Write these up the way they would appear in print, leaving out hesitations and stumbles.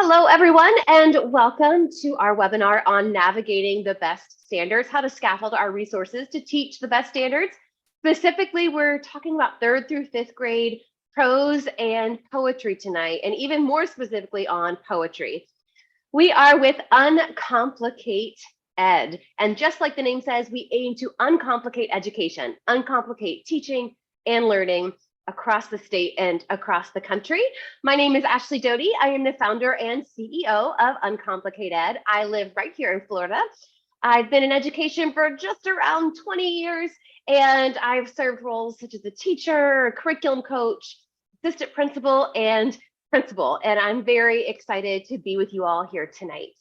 Hello, everyone, and welcome to our webinar on navigating the best standards, how to scaffold our resources to teach the best standards. Specifically, we're talking about 3rd through 5th grade prose and poetry tonight, and even more specifically on poetry. We are with Uncomplicate Ed, and just like the name says, we aim to uncomplicate education, uncomplicate teaching and learning across the state and across the country. My name is Ashley Doty. I am the founder and CEO of Uncomplicate Ed. I live right here in Florida. I've been in education for just around 20 years, and I've served roles such as a teacher, curriculum coach, assistant principal, and principal. And I'm very excited to be with you all here tonight.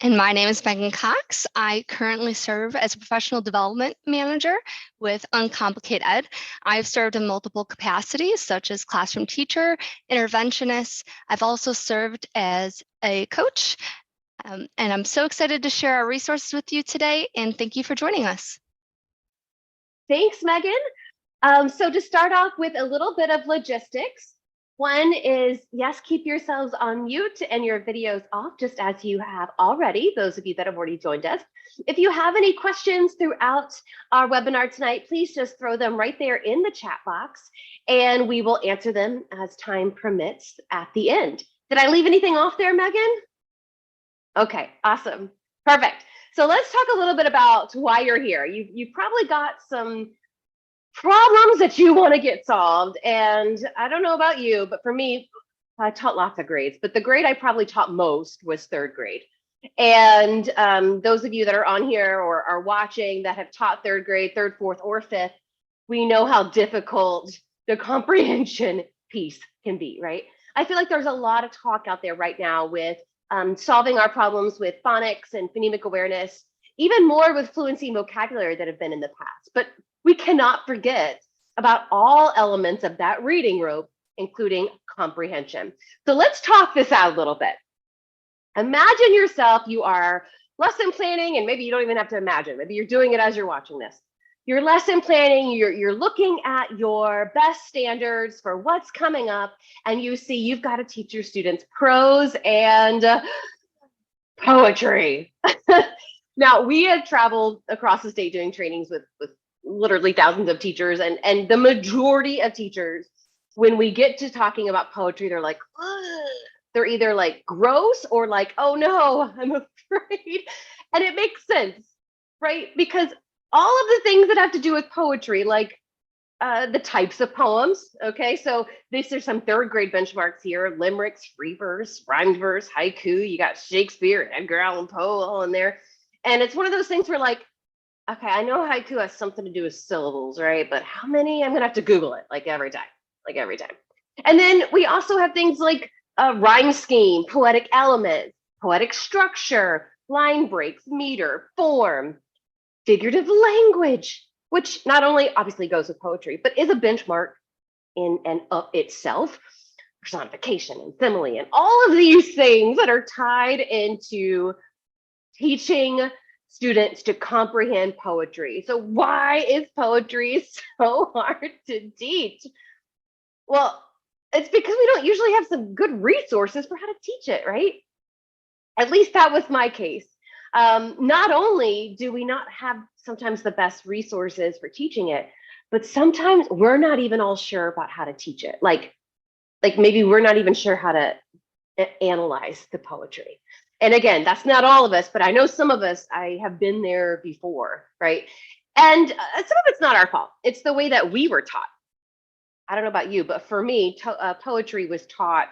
And my name is Megan Cox. I currently serve as a professional development manager with Uncomplicate Ed. I've served in multiple capacities, such as classroom teacher, interventionist. I've also served as a coach. And I'm so excited to share our resources with you today. And thank you for joining us. Thanks, Megan. So to start off with a little bit of logistics. One is, yes, keep yourselves on mute and your videos off, just as you have already, those of you that have already joined us. If you have any questions throughout our webinar tonight, please just throw them right there in the chat box, and we will answer them as time permits at the end. Did I leave anything off there, Megan? Okay, awesome, perfect. So let's talk a little bit about why you're here. You've probably got some problems that you want to get solved. And I don't know about you, but for me, I taught lots of grades, but the grade I probably taught most was 3rd grade. And those of you that are on here or are watching that have taught 3rd grade, 3rd, 4th, or 5th, we know how difficult the comprehension piece can be, right? I feel like there's a lot of talk out there right now with solving our problems with phonics and phonemic awareness, even more with fluency and vocabulary that have been in the past. But we cannot forget about all elements of that reading rope, including comprehension. So let's talk this out a little bit. Imagine yourself, you are lesson planning, and maybe you don't even have to imagine, maybe you're doing it as you're watching this. You're lesson planning, you're looking at your best standards for what's coming up, and you see you've got to teach your students prose and poetry. Now, we have traveled across the state doing trainings with literally thousands of teachers, and the majority of teachers, when we get to talking about poetry, they're like, ugh. They're either like gross or like, oh no, I'm afraid. And it makes sense, right? Because all of the things that have to do with poetry, like the types of poems, okay? So there's some 3rd grade benchmarks here: limericks, free verse, rhymed verse, haiku. You got Shakespeare, Edgar Allan Poe all in there. And it's one of those things where, like, okay, I know haiku has something to do with syllables, right? But how many? I'm gonna have to Google it, like every time. And then we also have things like rhyme scheme, poetic elements, poetic structure, line breaks, meter, form, figurative language, which not only obviously goes with poetry, but is a benchmark in and of itself. Personification and simile and all of these things that are tied into teaching students to comprehend poetry. So why is poetry so hard to teach? Well, it's because we don't usually have some good resources for how to teach it, right? At least that was my case. Not only do we not have sometimes the best resources for teaching it, but sometimes we're not even all sure about how to teach it. Like maybe we're not even sure how to analyze the poetry. And again, that's not all of us, but I know some of us, I have been there before, right? And some of it's not our fault. It's the way that we were taught. I don't know about you, but for me, poetry was taught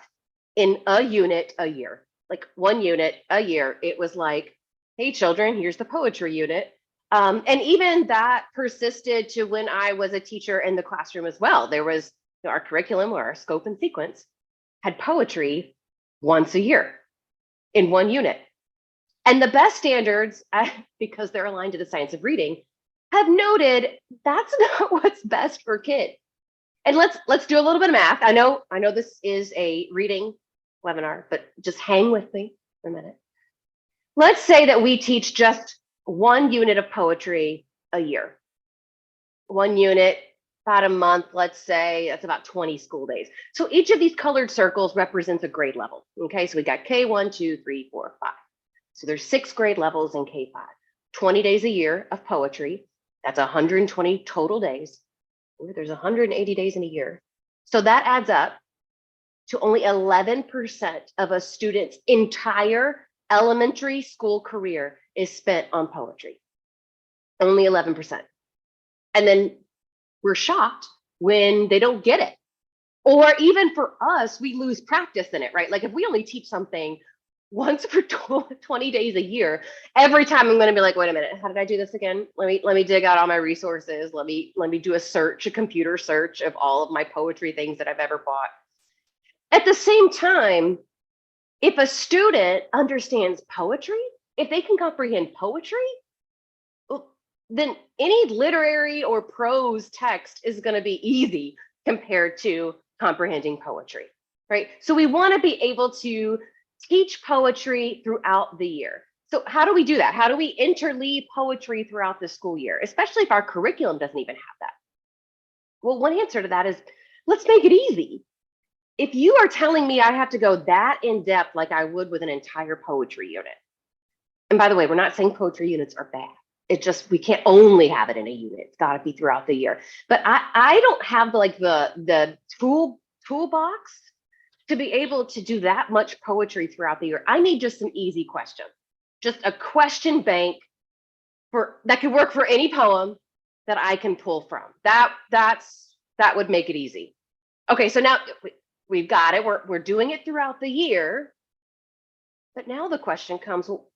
in a unit a year, like 1 unit a year. It was like, hey, children, here's the poetry unit. And even that persisted to when I was a teacher in the classroom as well. There was our curriculum or our scope and sequence had poetry once a year in 1 unit. And the best standards, because they're aligned to the science of reading, have noted that's not what's best for kids. And let's do a little bit of math. I know this is a reading webinar, but just hang with me for a minute. Let's say that we teach just 1 unit of poetry a year. 1 unit about a month, let's say. That's about 20 school days. So each of these colored circles represents a grade level. Okay, so we got K1, 2, 3, 4, 5. So there's 6 grade levels in K5. 20 days a year of poetry. That's 120 total days. Ooh, there's 180 days in a year. So that adds up to only 11% of a student's entire elementary school career is spent on poetry. Only 11%. And then we're shocked when they don't get it. Or even for us, we lose practice in it, right? Like if we only teach something once for 20 days a year, every time I'm going to be like, wait a minute, how did I do this again? Let me dig out all my resources. Let me do a computer search of all of my poetry things that I've ever bought. At the same time, if a student understands poetry, if they can comprehend poetry, then any literary or prose text is going to be easy compared to comprehending poetry, right? So we want to be able to teach poetry throughout the year. So how do we do that? How do we interleave poetry throughout the school year, especially if our curriculum doesn't even have that? Well, one answer to that is let's make it easy. If you are telling me I have to go that in depth like I would with an entire poetry unit, and by the way, we're not saying poetry units are bad. It's just we can't only have it in a unit. It's got to be throughout the year. But I don't have the toolbox to be able to do that much poetry throughout the year. I need just some easy questions, just a question bank that could work for any poem that I can pull from. That would make it easy. Okay, so now we've got it. We're doing it throughout the year. But now the question comes, well,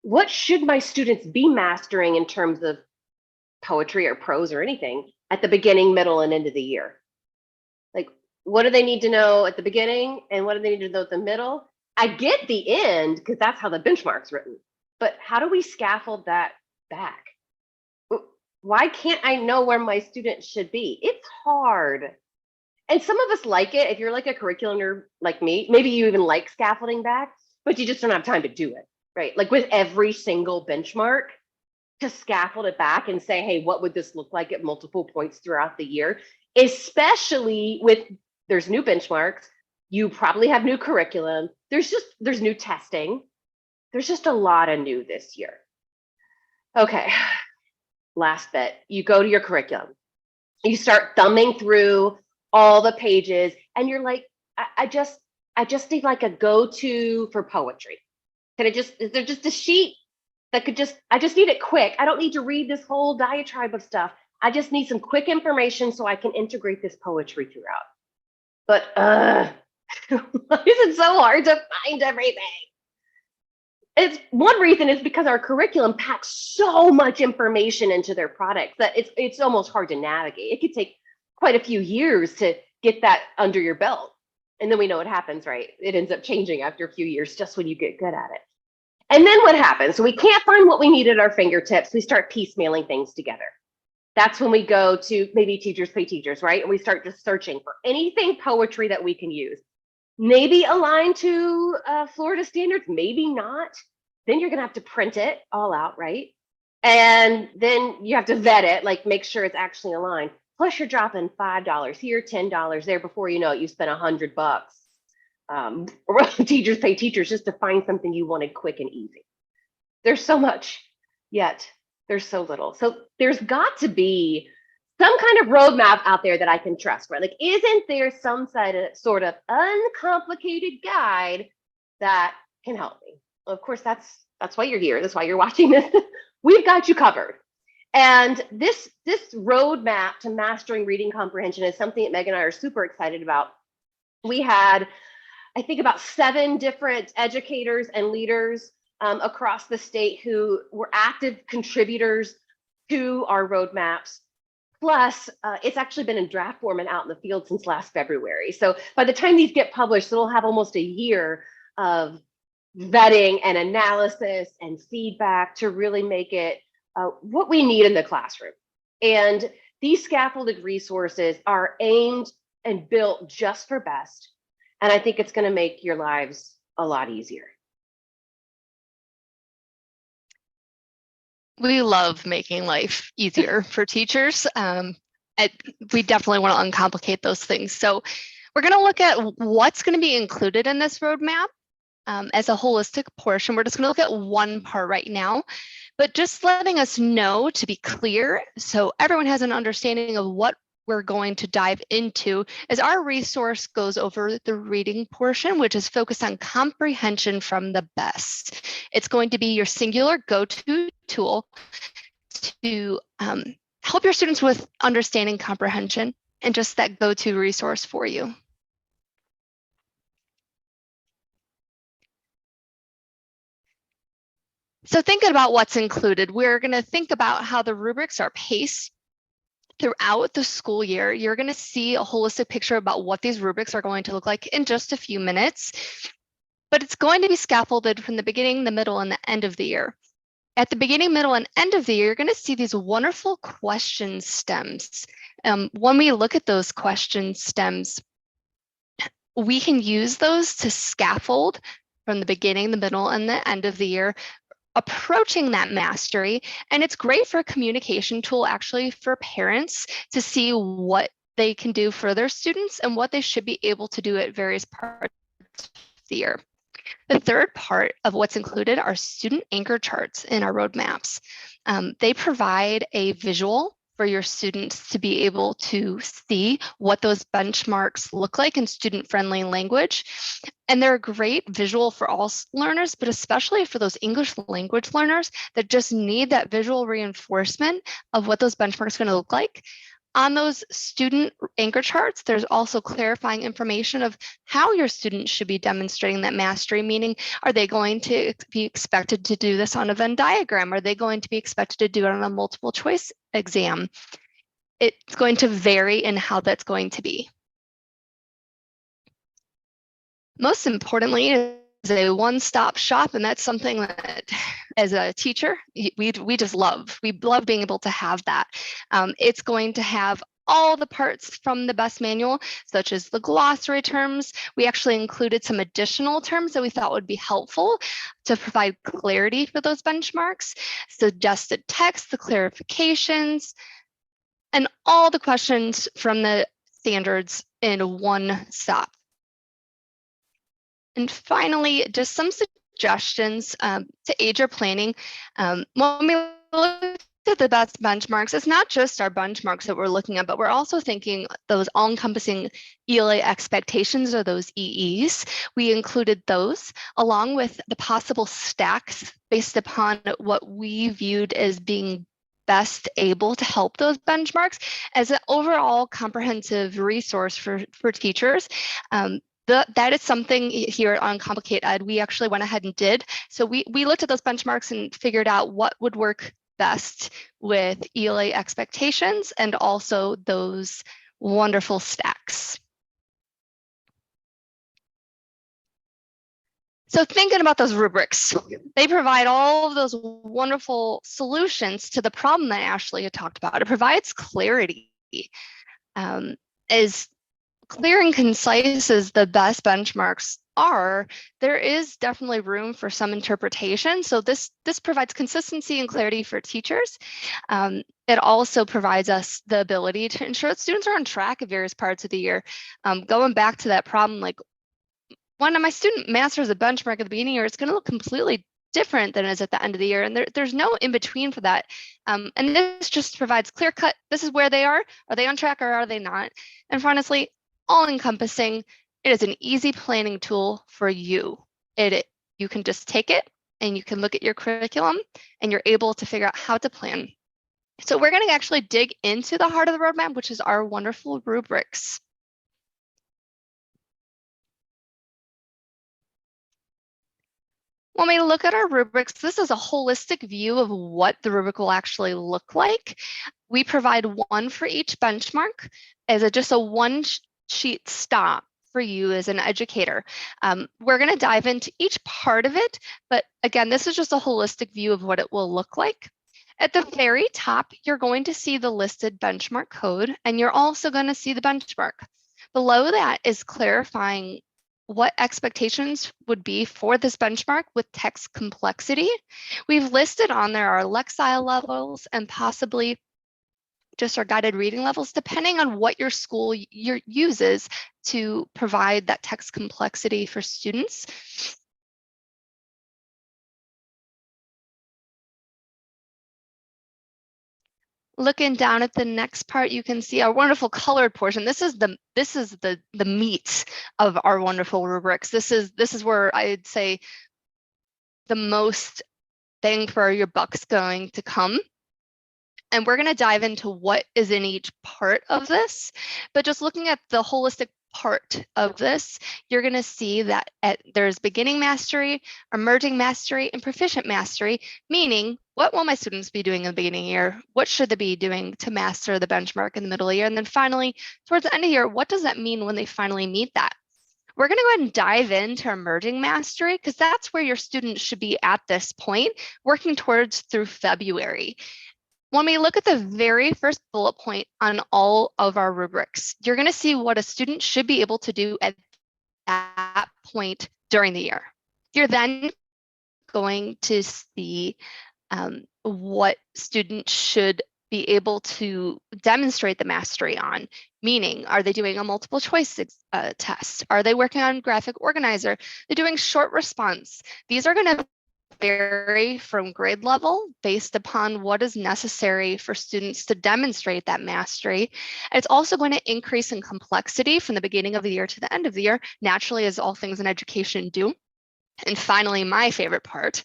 what should my students be mastering in terms of poetry or prose or anything at the beginning, middle, and end of the year? Like, what do they need to know at the beginning and what do they need to know at the middle? I get the end because that's how the benchmark's written. But how do we scaffold that back? Why can't I know where my students should be? It's hard. And some of us like it. If you're like a curriculum nerd like me, maybe you even like scaffolding back, but you just don't have time to do it, right? Like with every single benchmark, to scaffold it back and say, hey, what would this look like at multiple points throughout the year? Especially with there's new benchmarks, you probably have new curriculum, there's new testing. There's just a lot of new this year. Okay, last bit, you go to your curriculum, you start thumbing through all the pages and you're like, I just need like a go-to for poetry. Is there just a sheet that I just need it quick. I don't need to read this whole diatribe of stuff. I just need some quick information so I can integrate this poetry throughout. But why is it so hard to find everything? It's one reason is because our curriculum packs so much information into their products that it's almost hard to navigate. It could take quite a few years to get that under your belt. And then we know what happens, right? It ends up changing after a few years just when you get good at it. And then what happens? So we can't find what we need at our fingertips. We start piecemealing things together. That's when we go to maybe Teachers Pay Teachers, right? And we start just searching for anything poetry that we can use. Maybe aligned to Florida standards, maybe not. Then you're going to have to print it all out, right? And then you have to vet it, like make sure it's actually aligned. Plus you're dropping $5 here, $10 there. Before you know it, you spent $100. Teachers Pay Teachers just to find something you wanted quick and easy. There's so much, yet there's so little. So there's got to be some kind of roadmap out there that I can trust, right? Like, isn't there some sort of uncomplicated guide that can help me? Well, of course, that's why you're here. That's why you're watching this. We've got you covered. And this roadmap to mastering reading comprehension is something that Meg and I are super excited about. We had, I think, about 7 different educators and leaders across the state who were active contributors to our roadmaps. Plus, it's actually been in draft form and out in the field since last February. So by the time these get published, it'll have almost a year of vetting and analysis and feedback to really make it what we need in the classroom. And these scaffolded resources are aimed and built just for BEST. And I think it's going to make your lives a lot easier. We love making life easier for teachers. we definitely want to uncomplicate those things. So we're going to look at what's going to be included in this roadmap as a holistic portion. We're just going to look at one part right now, but just letting us know to be clear so everyone has an understanding of what we're going to dive into as our resource goes over the reading portion, which is focused on comprehension from the B.E.S.T. It's going to be your singular go-to tool to help your students with understanding comprehension and just that go-to resource for you. So thinking about what's included, we're going to think about how the rubrics are paced throughout the school year. You're going to see a holistic picture about what these rubrics are going to look like in just a few minutes, but it's going to be scaffolded from the beginning, the middle, and the end of the year. At the beginning, middle, and end of the year, you're going to see these wonderful question stems. When we look at those question stems, we can use those to scaffold from the beginning, the middle, and the end of the year, approaching that mastery. And it's great for a communication tool actually for parents to see what they can do for their students and what they should be able to do at various parts of the year. The third part of what's included are student anchor charts in our roadmaps. They provide a visual for your students to be able to see what those benchmarks look like in student-friendly language. And they're a great visual for all learners, but especially for those English language learners that just need that visual reinforcement of what those benchmarks are going to look like. On those student anchor charts, there's also clarifying information of how your students should be demonstrating that mastery, meaning, are they going to be expected to do this on a Venn diagram? Are they going to be expected to do it on a multiple choice exam? It's going to vary in how that's going to be. Most importantly, is a one-stop shop, and that's something that as a teacher we just love. We love being able to have that. It's going to have all the parts from the B.E.S.T manual, such as the glossary terms. We actually included some additional terms that we thought would be helpful to provide clarity for those benchmarks, suggested text, the clarifications, and all the questions from the standards in one stop. And finally, just some suggestions to aid your planning. When we look at the B.E.S.T benchmarks, it's not just our benchmarks that we're looking at, but we're also thinking those all-encompassing ELA expectations, or those EEs. We included those along with the possible stacks based upon what we viewed as being best able to help those benchmarks as an overall comprehensive resource for teachers. That is something here at Uncomplicate Ed we actually went ahead and did. So we looked at those benchmarks and figured out what would work best with ELA expectations and also those wonderful stacks. So thinking about those rubrics, they provide all of those wonderful solutions to the problem that Ashley had talked about. It provides clarity. As clear and concise as the B.E.S.T benchmarks are, there is definitely room for some interpretation. So this provides consistency and clarity for teachers. It also provides us the ability to ensure that students are on track at various parts of the year. Going back to that problem, like when my student masters a benchmark at the beginning of the year, it's going to look completely different than it is at the end of the year. And there's no in between for that. And this just provides clear cut. This is where they are. Are they on track or are they not? And honestly, all encompassing, it is an easy planning tool for you. You can just take it and you can look at your curriculum and you're able to figure out how to plan. So we're going to actually dig into the heart of the roadmap, which is our wonderful rubrics. When we look at our rubrics, this is a holistic view of what the rubric will actually look like. We provide one for each benchmark as just a one-sheet stop for you as an educator. We're going to dive into each part of it, but again, this is just a holistic view of what it will look like. At the very top, you're going to see the listed benchmark code, and you're also going to see the benchmark. Below that is clarifying what expectations would be for this benchmark with text complexity. We've listed on there our Lexile levels and possibly just our guided reading levels, depending on what your school uses to provide that text complexity for students. Looking down at the next part, you can see our wonderful colored portion. This is the meat of our wonderful rubrics. This is where I'd say the most bang for your buck's going to come. And we're going to dive into what is in each part of this. But just looking at the holistic part of this, you're going to see that there's beginning mastery, emerging mastery, and proficient mastery, meaning what will my students be doing in the beginning of the year? What should they be doing to master the benchmark in the middle of the year? And then finally, towards the end of the year, what does that mean when they finally meet that? We're going to go ahead and dive into emerging mastery because that's where your students should be at this point, working towards through February. When we look at the very first bullet point on all of our rubrics, you're going to see what a student should be able to do at that point during the year. You're then going to see what students should be able to demonstrate the mastery on, meaning, are they doing a multiple choice test? Are they working on graphic organizer? They're doing short response. These are going to vary from grade level based upon what is necessary for students to demonstrate that mastery. It's also going to increase in complexity from the beginning of the year to the end of the year, naturally, as all things in education do. And finally, my favorite part,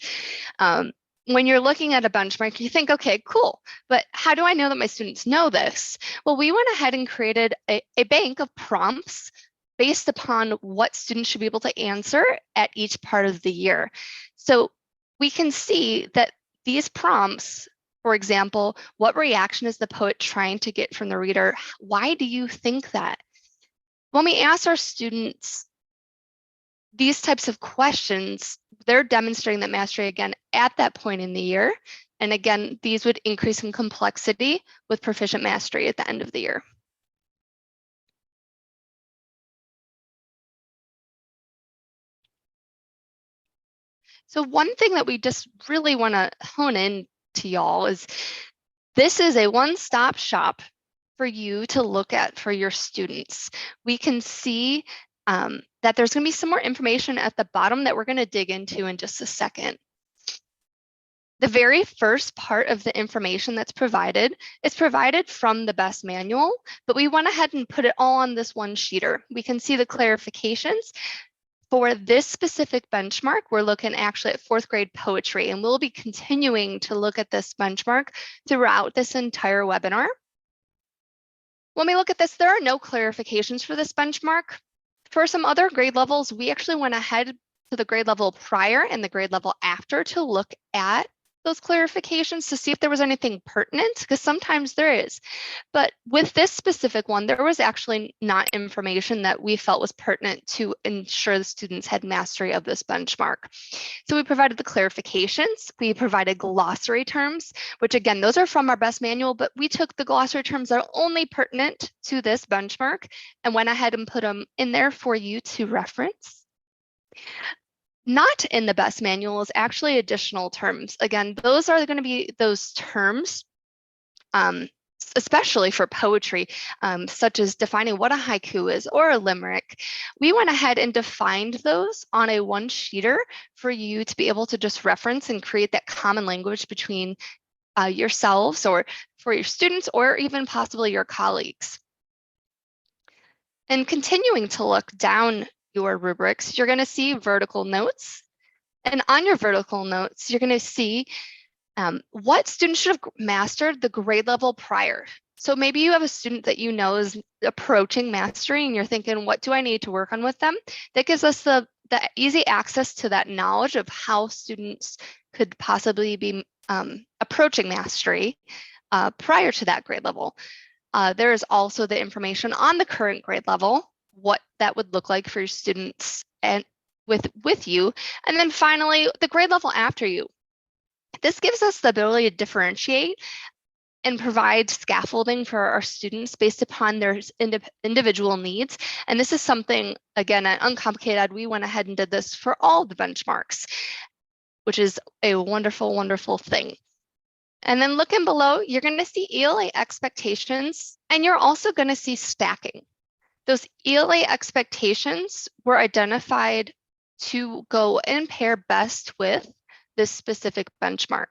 when you're looking at a benchmark, you think, okay, cool, but how do I know that my students know this? Well, we went ahead and created a bank of prompts based upon what students should be able to answer at each part of the year. So we can see that these prompts, for example, what reaction is the poet trying to get from the reader? Why do you think that? When we ask our students these types of questions, they're demonstrating that mastery again at that point in the year. And again, these would increase in complexity with proficient mastery at the end of the year. So one thing that we just really want to hone in to y'all is this is a one-stop shop for you to look at for your students. We can see that there's going to be some more information at the bottom that we're going to dig into in just a second. The very first part of the information that's provided is provided from the B.E.S.T manual, but we went ahead and put it all on this one sheeter. We can see the clarifications. For this specific benchmark, we're looking actually at 4th grade poetry, and we'll be continuing to look at this benchmark throughout this entire webinar. When we look at this, there are no clarifications for this benchmark. For some other grade levels, we actually went ahead to the grade level prior and the grade level after to look at those clarifications to see if there was anything pertinent, because sometimes there is. But with this specific one, there was actually not information that we felt was pertinent to ensure the students had mastery of this benchmark. So we provided the clarifications, we provided glossary terms, which again, those are from our B.E.S.T manual, but we took the glossary terms that are only pertinent to this benchmark and went ahead and put them in there for you to reference. Not in the B.E.S.T manual is actually additional terms. Again, those are going to be those terms, especially for poetry, such as defining what a haiku is or a limerick. We went ahead and defined those on a one-sheeter for you to be able to just reference and create that common language between yourselves or for your students or even possibly your colleagues. And continuing to look down your rubrics, you're going to see vertical notes. And on your vertical notes, you're going to see what students should have mastered the grade level prior. So maybe you have a student that you know is approaching mastery and you're thinking, what do I need to work on with them? That gives us the easy access to that knowledge of how students could possibly be approaching mastery prior to that grade level. There is also the information on the current grade level, what that would look like for your students and with you. And then finally, the grade level after you. This gives us the ability to differentiate and provide scaffolding for our students based upon their individual needs. And this is something, again, at Uncomplicate Ed, we went ahead and did this for all the benchmarks, which is a wonderful, wonderful thing. And then looking below, you're going to see ELA expectations, and you're also going to see stacking. Those ELA expectations were identified to go and pair best with this specific benchmark.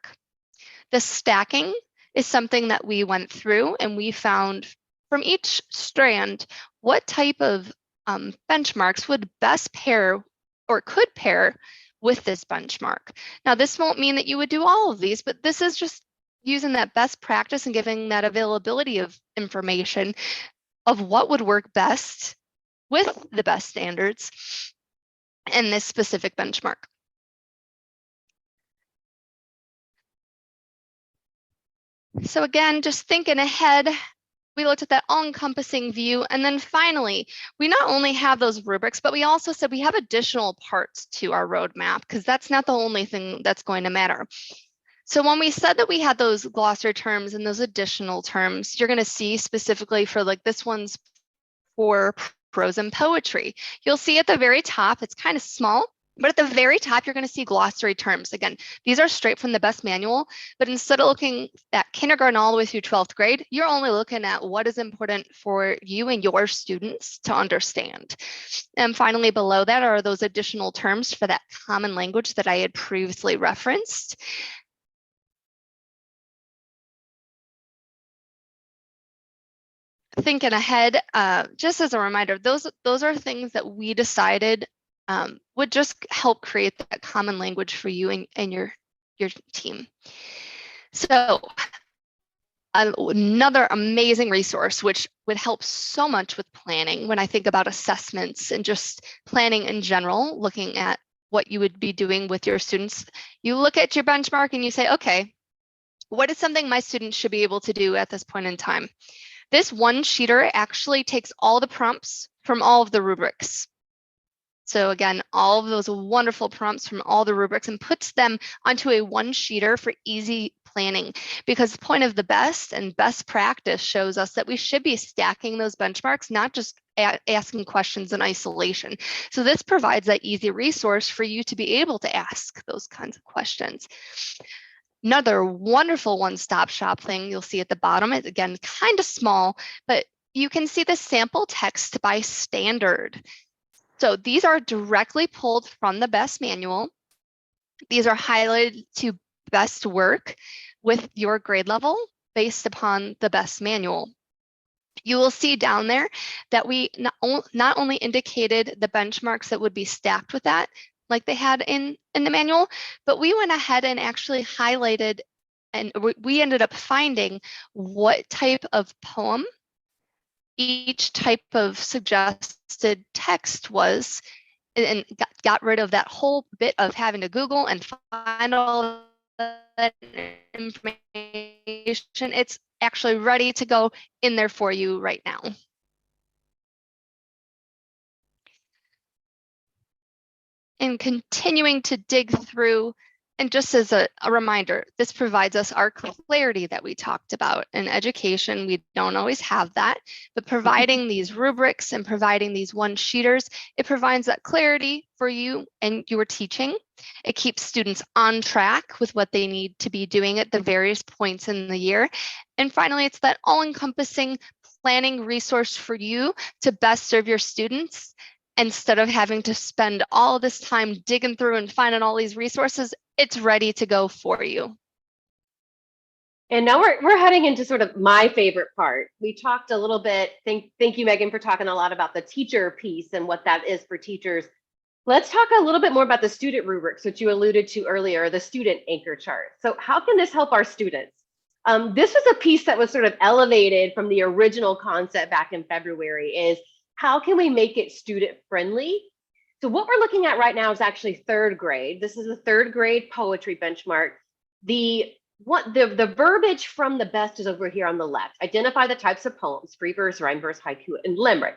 The stacking is something that we went through and we found from each strand what type of benchmarks would best pair or could pair with this benchmark. Now, this won't mean that you would do all of these, but this is just using that best practice and giving that availability of information of what would work best with the best standards in this specific benchmark. So again, just thinking ahead, we looked at that all-encompassing view. And then finally, we not only have those rubrics, but we also said we have additional parts to our roadmap because that's not the only thing that's going to matter. So when we said that we had those glossary terms and those additional terms, you're going to see specifically for like this one's for prose and poetry. You'll see at the very top, it's kind of small, but at the very top, you're going to see glossary terms. Again, these are straight from the BEST manual, but instead of looking at kindergarten all the way through 12th grade, you're only looking at what is important for you and your students to understand. And finally, below that are those additional terms for that common language that I had previously referenced. Thinking ahead, just as a reminder, those are things that we decided would just help create that common language for you and your team. So another amazing resource, which would help so much with planning when I think about assessments and just planning in general, looking at what you would be doing with your students. You look at your benchmark and you say, okay, what is something my students should be able to do at this point in time? This one-sheeter actually takes all the prompts from all of the rubrics. So again, all of those wonderful prompts from all the rubrics and puts them onto a one-sheeter for easy planning, because the point of the BEST and best practice shows us that we should be stacking those benchmarks, not just asking questions in isolation. So this provides that easy resource for you to be able to ask those kinds of questions. Another wonderful one-stop shop thing you'll see at the bottom is, again, kind of small, but you can see the sample text by standard. So these are directly pulled from the BEST manual. These are highlighted to best work with your grade level based upon the BEST manual. You will see down there that we not only indicated the benchmarks that would be stacked with that, like they had in the manual, but we went ahead and actually highlighted, and we ended up finding what type of poem each type of suggested text was, and got rid of that whole bit of having to Google and find all that information. It's actually ready to go in there for you right now. And continuing to dig through, and just as a reminder, this provides us our clarity that we talked about. In education, we don't always have that, but providing these rubrics and providing these one-sheeters, it provides that clarity for you and your teaching. It keeps students on track with what they need to be doing at the various points in the year. And finally, it's that all-encompassing planning resource for you to best serve your students. Instead of having to spend all this time digging through and finding all these resources, it's ready to go for you. And now we're heading into sort of my favorite part. We talked a little bit, thank you, Megan, for talking a lot about the teacher piece and what that is for teachers. Let's talk a little bit more about the student rubrics, which you alluded to earlier, the student anchor chart. So how can this help our students? This was a piece that was sort of elevated from the original concept back in February, is how can we make it student friendly? So what we're looking at right now is actually third grade. This is a third grade poetry benchmark. The verbiage from the BEST is over here on the left. Identify the types of poems: free verse, rhyme verse, haiku, and limerick.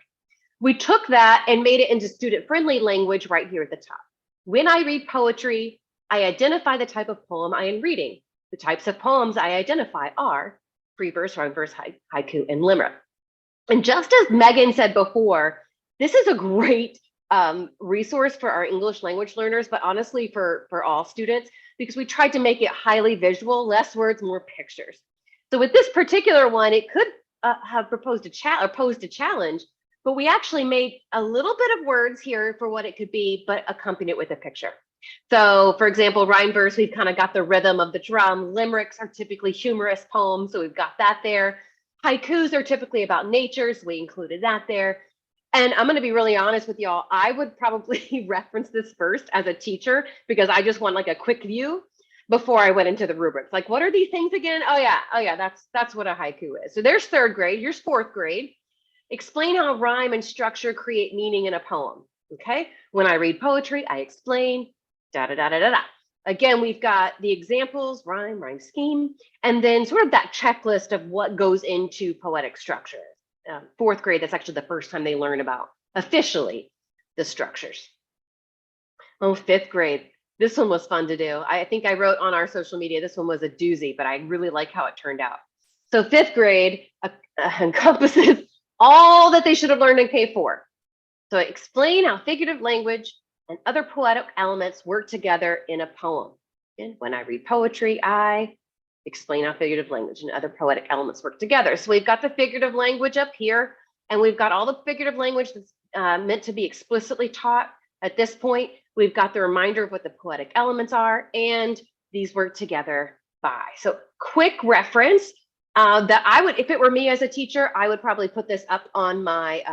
We took that and made it into student friendly language right here at the top. When I read poetry, I identify the type of poem I am reading. The types of poems I identify are free verse, rhyme verse, haiku, and limerick. And just as Megan said before, this is a great resource for our English language learners, but honestly for all students, because we tried to make it highly visual, less words, more pictures. So with this particular one, it could have posed a challenge, but we actually made a little bit of words here for what it could be, but accompanied it with a picture. So for example, rhyme verse, we've kind of got the rhythm of the drum. Limericks are typically humorous poems, so we've got that there. Haikus are typically about nature, so we included that there. And I'm going to be really honest with y'all. I would probably reference this first as a teacher because I just want like a quick view before I went into the rubrics. Like, what are these things again? Oh yeah, that's what a haiku is. So there's third grade. Here's fourth grade. Explain how rhyme and structure create meaning in a poem. Okay. When I read poetry, I explain. Da da da da da da. Again, we've got the examples, rhyme scheme, and then sort of that checklist of what goes into poetic structure. Fourth grade, that's actually the first time they learn about officially the structures. Oh, fifth grade. This one was fun to do. I think I wrote on our social media, this one was a doozy, but I really like how it turned out. So fifth grade encompasses all that they should have learned in K-4. So explain how figurative language and other poetic elements work together in a poem. And when I read poetry, I explain how figurative language and other poetic elements work together. So we've got the figurative language up here, and we've got all the figurative language that's meant to be explicitly taught at this point. We've got the reminder of what the poetic elements are, and these work together by. So quick reference that I would, if it were me as a teacher, I would probably put this up on my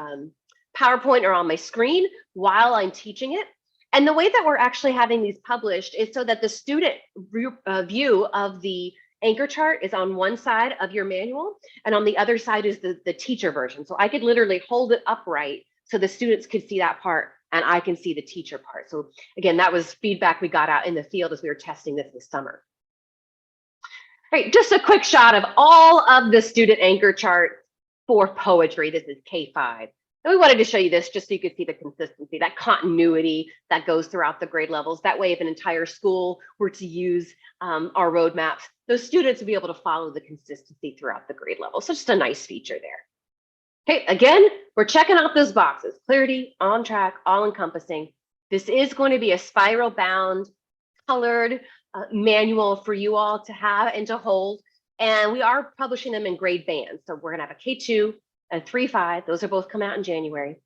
PowerPoint or on my screen while I'm teaching it. And the way that we're actually having these published is so that the student view of the anchor chart is on one side of your manual, and on the other side is the teacher version. So I could literally hold it upright so the students could see that part and I can see the teacher part. So again, that was feedback we got out in the field as we were testing this summer. All right, just a quick shot of all of the student anchor chart for poetry. This is K-5. And we wanted to show you this just so you could see the consistency, that continuity that goes throughout the grade levels. That way, if an entire school were to use our roadmaps, those students would be able to follow the consistency throughout the grade level. So just a nice feature there. Okay, again, we're checking off those boxes. Clarity, on track, all encompassing. This is going to be a spiral bound, colored manual for you all to have and to hold. And we are publishing them in grade bands. So we're gonna have a K2, a 3-5, those are both come out in January.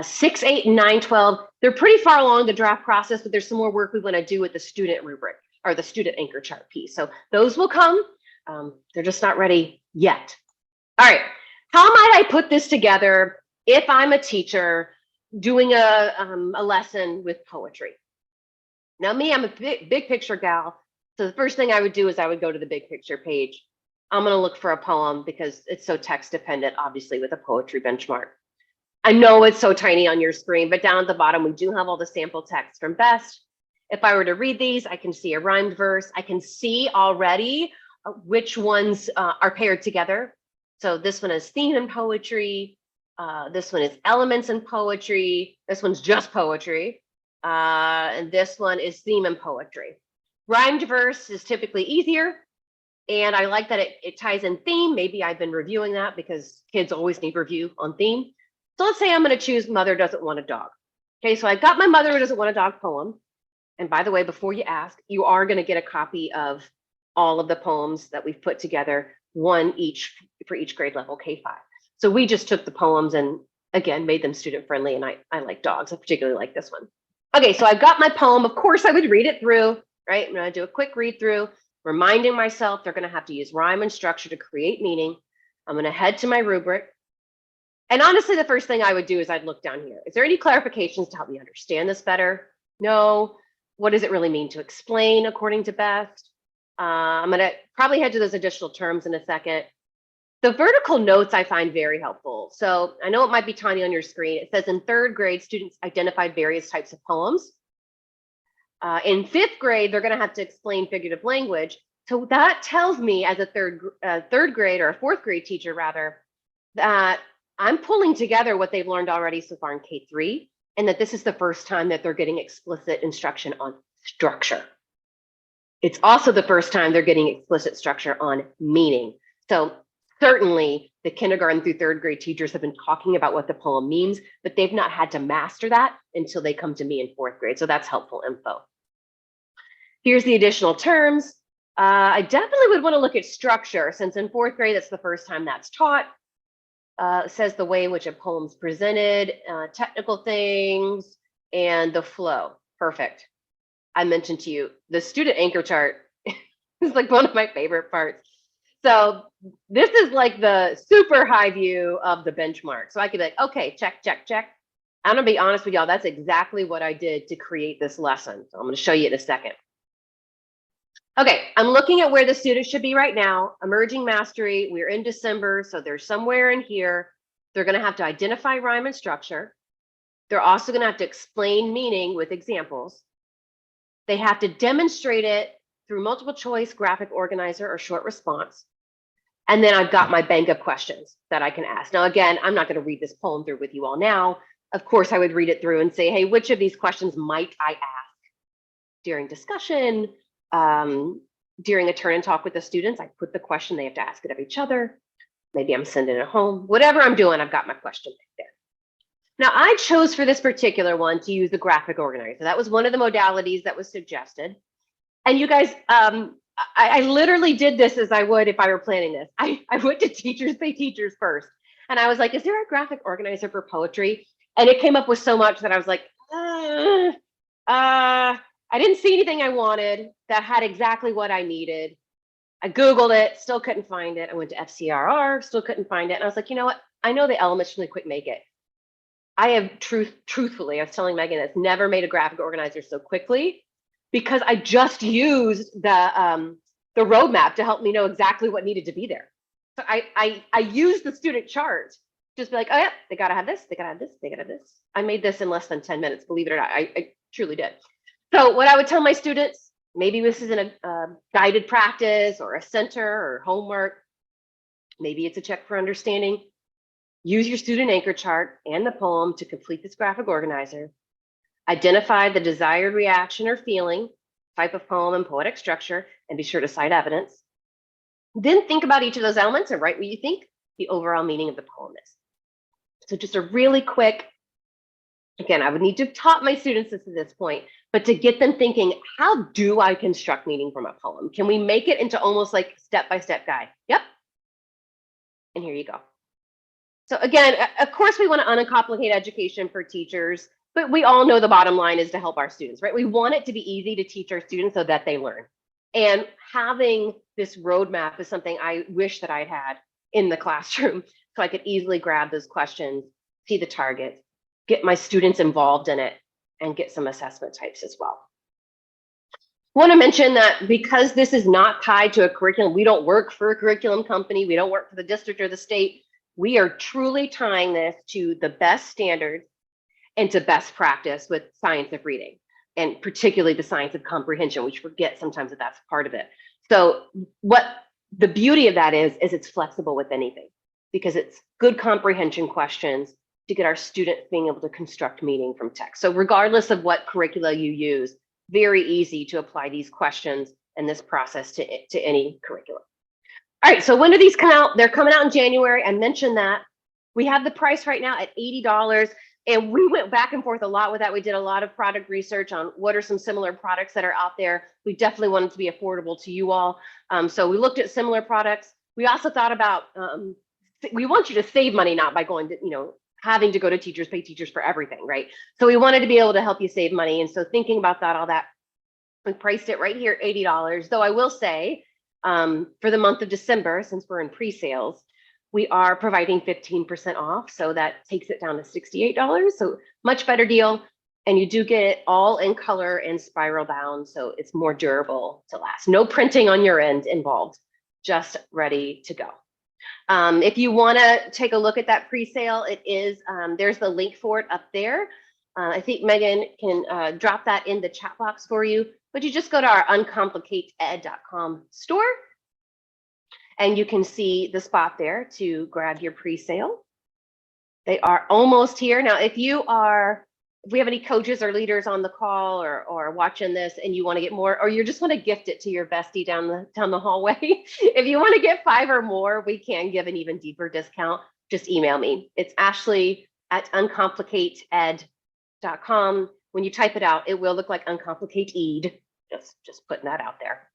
6, 8, and 9, 12, they're pretty far along the draft process, but there's some more work we wanna do with the student rubric or the student anchor chart piece. So those will come, they're just not ready yet. All right, how might I put this together if I'm a teacher doing a lesson with poetry? Now me, I'm a big picture gal. So the first thing I would do is I would go to the big picture page. I'm going to look for a poem because it's so text dependent, obviously, with a poetry benchmark. I know it's so tiny on your screen, but down at the bottom, we do have all the sample text from B.E.S.T. If I were to read these, I can see a rhymed verse. I can see already which ones are paired together. So this one is theme in poetry. This one is elements in poetry. This one's just poetry. And this one is theme and poetry. Rhymed verse is typically easier. And I like that it ties in theme. Maybe I've been reviewing that because kids always need review on theme. So let's say I'm going to choose Mother Doesn't Want a Dog. Okay, so I got my Mother Doesn't Want a Dog poem. And by the way, before you ask, you are going to get a copy of all of the poems that we've put together, one each for each grade level, K-5. So we just took the poems and again, made them student friendly. And I like dogs. I particularly like this one. Okay, so I've got my poem. Of course, I would read it through, right? I'm going to do a quick read through, reminding myself they're going to have to use rhyme and structure to create meaning. I'm going to head to my rubric. And honestly, the first thing I would do is I'd look down here. Is there any clarifications to help me understand this better? No. What does it really mean to explain according to B.E.S.T? I'm going to probably head to those additional terms in a second. The vertical notes I find very helpful. So I know it might be tiny on your screen. It says in third grade, students identified various types of poems. In fifth grade, they're going to have to explain figurative language. So that tells me as a third grade or a fourth grade teacher rather, that I'm pulling together what they've learned already so far in K3, and that this is the first time that they're getting explicit instruction on structure. It's also the first time they're getting explicit structure on meaning. So certainly the kindergarten through third grade teachers have been talking about what the poem means, but they've not had to master that until they come to me in fourth grade. So that's helpful info. Here's the additional terms. I definitely would want to look at structure, since in fourth grade, that's the first time that's taught. It says the way in which a poem's presented, technical things, and the flow. Perfect. I mentioned to you, the student anchor chart is like one of my favorite parts. So this is like the super high view of the benchmark. So I could be like, okay, check, check, check. I'm gonna be honest with y'all, that's exactly what I did to create this lesson. So I'm gonna show you in a second. Okay, I'm looking at where the students should be right now. Emerging mastery, we're in December, so they're somewhere in here. They're gonna have to identify rhyme and structure. They're also gonna have to explain meaning with examples. They have to demonstrate it through multiple choice, graphic organizer, or short response. And then I've got my bank of questions that I can ask. Now, again, I'm not gonna read this poem through with you all now. Of course, I would read it through and say, hey, which of these questions might I ask during discussion? During a turn and talk with the students, I put the question, they have to ask it of each other. Maybe I'm sending it home. Whatever I'm doing, I've got my question right there. Now, I chose for this particular one to use the graphic organizer. That was one of the modalities that was suggested. And you guys, I literally did this as I would if I were planning this. I went to Teachers Pay Teachers first. And I was like, is there a graphic organizer for poetry? And it came up with so much that I was like, I didn't see anything I wanted that had exactly what I needed. I Googled it, still couldn't find it. I went to FCRR, still couldn't find it. And I was like, you know what? I know the elements really quick make it. I have truthfully, I was telling Megan, it's never made a graphic organizer so quickly because I just used the roadmap to help me know exactly what needed to be there. So I used the student chart, just be like, oh yeah, they gotta have this, they gotta have this, they gotta have this. I made this in less than 10 minutes, believe it or not, I truly did. So what I would tell my students, maybe this is in a guided practice or a center or homework, maybe it's a check for understanding. Use your student anchor chart and the poem to complete this graphic organizer. Identify the desired reaction or feeling, type of poem and poetic structure, and be sure to cite evidence. Then think about each of those elements and write what you think the overall meaning of the poem is. So just a really quick, again, I would need to have taught my students this at this point, but to get them thinking, how do I construct meaning from a poem? Can we make it into almost like step-by-step guide? Yep. And here you go. So again, of course, we want to uncomplicate education for teachers, but we all know the bottom line is to help our students, right? We want it to be easy to teach our students so that they learn. And having this roadmap is something I wish that I had in the classroom so I could easily grab those questions, see the targets, get my students involved in it, and get some assessment types as well. I want to mention that because this is not tied to a curriculum, we don't work for a curriculum company, we don't work for the district or the state. We are truly tying this to the best standards and to best practice with science of reading, and particularly the science of comprehension, which forget sometimes that that's part of it. So what the beauty of that is it's flexible with anything because it's good comprehension questions to get our students being able to construct meaning from text. So regardless of what curricula you use, very easy to apply these questions and this process to any curriculum. All right, so when do these come out? They're coming out in January. I mentioned that. We have the price right now at $80. And we went back and forth a lot with that. We did a lot of product research on what are some similar products that are out there. We definitely wanted to be affordable to you all. So we looked at similar products. We also thought about, we want you to save money, not by going to, having to go to Teachers Pay Teachers for everything, right? So we wanted to be able to help you save money. And so thinking about that, all that, we priced it right here, $80. Though I will say, for the month of December, since we're in pre-sales, we are providing 15% off. So that takes it down to $68. So much better deal. And you do get it all in color and spiral bound. So it's more durable to last. No printing on your end involved, just ready to go. If you want to take a look at that pre-sale, it is, there's the link for it up there. I think Megan can drop that in the chat box for you, but you just go to our uncomplicateded.com store and you can see the spot there to grab your pre-sale. They are almost here. Now, if you are if we have any coaches or leaders on the call or watching this and you want to get more, or you just want to gift it to your bestie down the hallway, if you want to get 5 or more, we can give an even deeper discount. Just email me. It's Ashley@uncomplicateded.com. When you type it out, it will look like Uncomplicate Ed. Just putting that out there.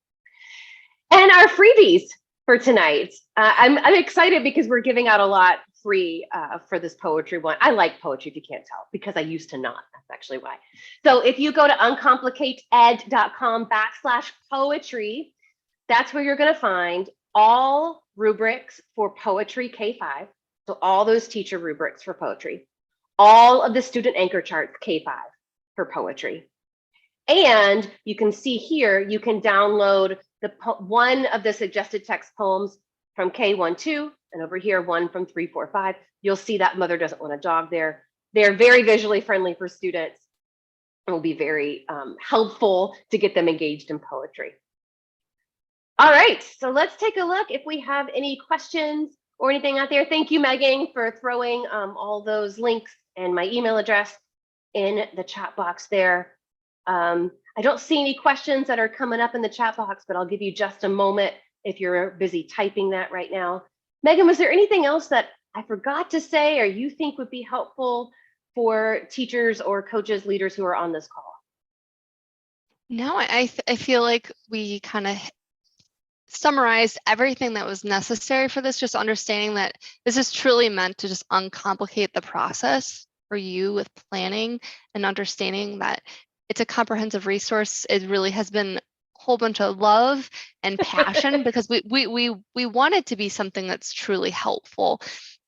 And our freebies for tonight. I'm excited because we're giving out a lot free for this poetry one. I like poetry, if you can't tell, because I used to not. That's actually why. So if you go to uncomplicateded.com/poetry, that's where you're going to find all rubrics for poetry K-5. So all those teacher rubrics for poetry, all of the student anchor charts K-5 for poetry. And you can see here, you can download one of the suggested text poems from K1-2, and over here, one from 3-4-5. You'll see that Mother Doesn't Want a Dog there. They're very visually friendly for students. It will be very helpful to get them engaged in poetry. All right, so let's take a look if we have any questions or anything out there. Thank you, Megan, for throwing all those links and my email address in the chat box there. I don't see any questions that are coming up in the chat box, but I'll give you just a moment if you're busy typing that right now. Megan, was there anything else that I forgot to say or you think would be helpful for teachers or coaches, leaders who are on this call? No, I feel like we kind of summarized everything that was necessary for this, just understanding that this is truly meant to just uncomplicate the process for you with planning and understanding that it's a comprehensive resource. It really has been a whole bunch of love and passion because we want it to be something that's truly helpful.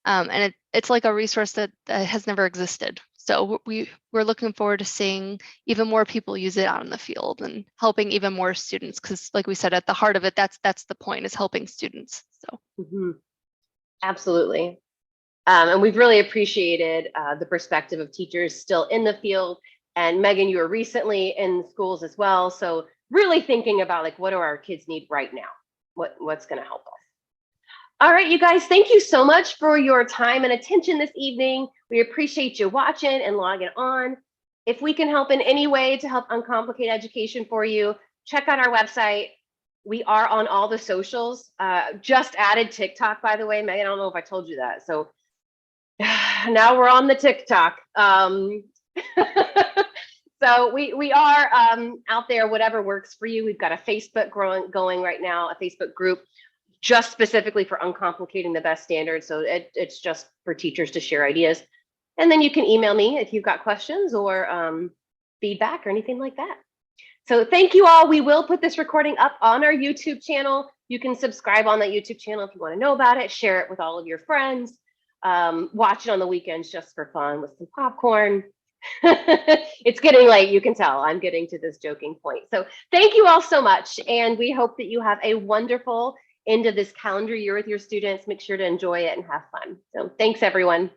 And it's like a resource that has never existed. So we're looking forward to seeing even more people use it out in the field and helping even more students, because like we said, at the heart of it, that's the point, is helping students. So Absolutely. And we've really appreciated the perspective of teachers still in the field. And Megan, you were recently in schools as well. So really thinking about like, what do our kids need right now? What's going to help us? All right, you guys, thank you so much for your time and attention this evening. We appreciate you watching and logging on. If we can help in any way to help uncomplicate education for you, check out our website. We are on all the socials. Just added TikTok, by the way, Megan, I don't know if I told you that. So now we're on the TikTok. So we are out there, whatever works for you. We've got a Facebook going right now, a Facebook group just specifically for uncomplicating the B.E.S.T standards. So it's just for teachers to share ideas. And then you can email me if you've got questions or feedback or anything like that. So thank you all. We will put this recording up on our YouTube channel. You can subscribe on that YouTube channel if you want to know about it, share it with all of your friends, watch it on the weekends just for fun with some popcorn. It's getting late, you can tell. I'm getting to this joking point. So thank you all so much. And we hope that you have a wonderful end of this calendar year with your students. Make sure to enjoy it and have fun. So thanks, everyone.